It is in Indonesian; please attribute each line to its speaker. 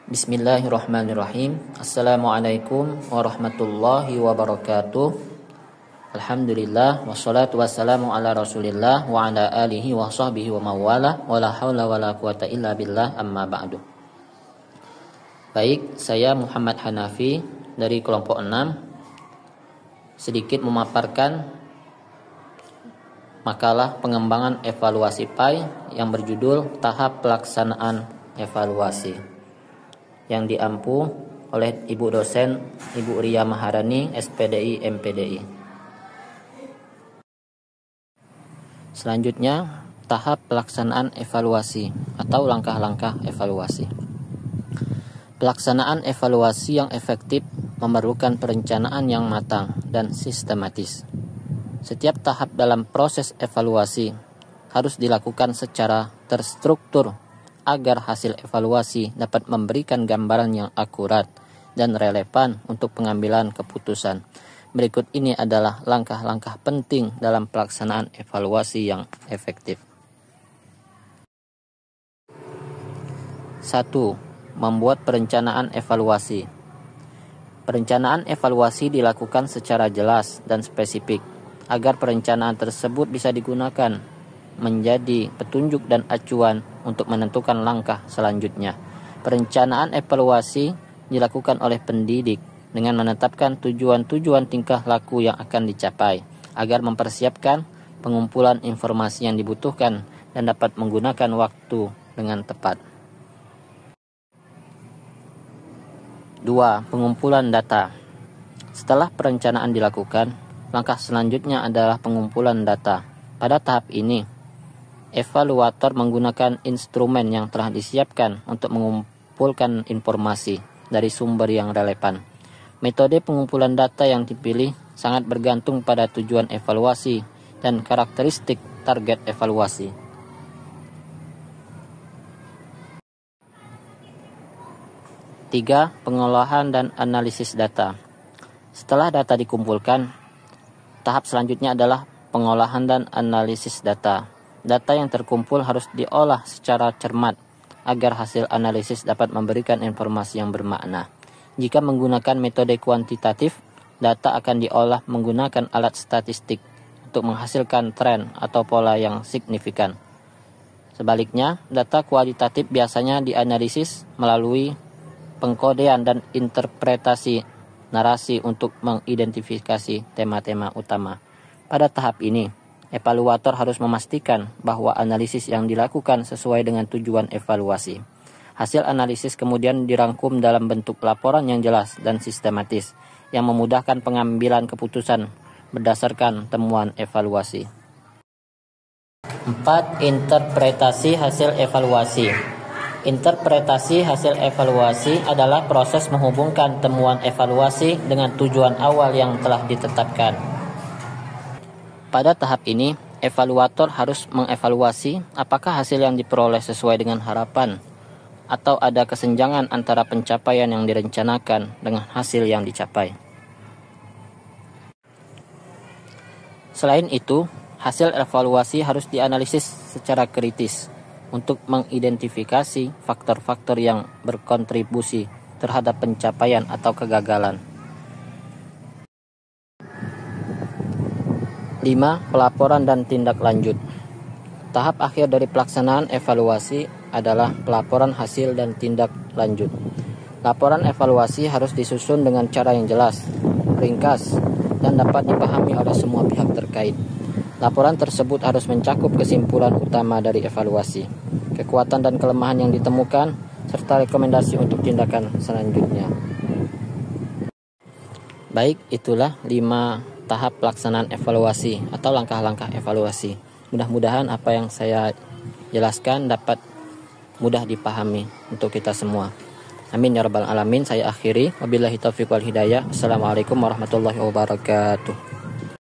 Speaker 1: Bismillahirrahmanirrahim. Assalamualaikum warahmatullahi wabarakatuh. Alhamdulillah wassalatu wassalamu ala Rasulillah wa ala alihi wa sahbihi wa mawala wa la haula wa la quwata illa billah, amma ba'du. Baik, saya Muhammad Hanafi dari kelompok 6 sedikit memaparkan makalah pengembangan evaluasi PAI yang berjudul Tahap Pelaksanaan Evaluasi, yang diampu oleh Ibu dosen Ibu Ria Maharani, SPDI MPDI. Selanjutnya, tahap pelaksanaan evaluasi atau langkah-langkah evaluasi. Pelaksanaan evaluasi yang efektif memerlukan perencanaan yang matang dan sistematis. Setiap tahap dalam proses evaluasi harus dilakukan secara terstruktur agar hasil evaluasi dapat memberikan gambaran yang akurat dan relevan untuk pengambilan keputusan. Berikut ini adalah langkah-langkah penting dalam pelaksanaan evaluasi yang efektif. 1. Membuat perencanaan evaluasi. Perencanaan evaluasi dilakukan secara jelas dan spesifik agar perencanaan tersebut bisa digunakan menjadi petunjuk dan acuan untuk menentukan langkah selanjutnya. Perencanaan evaluasi dilakukan oleh pendidik dengan menetapkan tujuan-tujuan tingkah laku yang akan dicapai agar mempersiapkan pengumpulan informasi yang dibutuhkan dan dapat menggunakan waktu dengan tepat. 2. Pengumpulan data. Setelah perencanaan dilakukan, langkah selanjutnya adalah pengumpulan data. Pada tahap ini, evaluator menggunakan instrumen yang telah disiapkan untuk mengumpulkan informasi dari sumber yang relevan. Metode pengumpulan data yang dipilih sangat bergantung pada tujuan evaluasi dan karakteristik target evaluasi. 3. Pengolahan dan analisis data. Setelah data dikumpulkan, tahap selanjutnya adalah pengolahan dan analisis data. Data yang terkumpul harus diolah secara cermat agar hasil analisis dapat memberikan informasi yang bermakna. Jika menggunakan metode kuantitatif, data akan diolah menggunakan alat statistik untuk menghasilkan tren atau pola yang signifikan. Sebaliknya, data kualitatif biasanya dianalisis melalui pengkodean dan interpretasi narasi untuk mengidentifikasi tema-tema utama. Pada tahap ini, evaluator harus memastikan bahwa analisis yang dilakukan sesuai dengan tujuan evaluasi. Hasil analisis kemudian dirangkum dalam bentuk laporan yang jelas dan sistematis, yang memudahkan pengambilan keputusan berdasarkan temuan evaluasi. 4. Interpretasi hasil evaluasi. Interpretasi hasil evaluasi adalah proses menghubungkan temuan evaluasi dengan tujuan awal yang telah ditetapkan. Pada tahap ini, evaluator harus mengevaluasi apakah hasil yang diperoleh sesuai dengan harapan atau ada kesenjangan antara pencapaian yang direncanakan dengan hasil yang dicapai. Selain itu, hasil evaluasi harus dianalisis secara kritis untuk mengidentifikasi faktor-faktor yang berkontribusi terhadap pencapaian atau kegagalan. 5. Pelaporan dan tindak lanjut. Tahap akhir dari pelaksanaan evaluasi adalah pelaporan hasil dan tindak lanjut. Laporan evaluasi harus disusun dengan cara yang jelas, ringkas, dan dapat dipahami oleh semua pihak terkait. Laporan tersebut harus mencakup kesimpulan utama dari evaluasi, kekuatan dan kelemahan yang ditemukan, serta rekomendasi untuk tindakan selanjutnya. Baik, itulah 5 tahap pelaksanaan evaluasi atau langkah-langkah evaluasi. Mudah-mudahan apa yang saya jelaskan dapat mudah dipahami untuk kita semua. Amin ya rabbal alamin. Saya akhiri. Wabillahi taufiq wal hidayah. Assalamualaikum warahmatullahi wabarakatuh.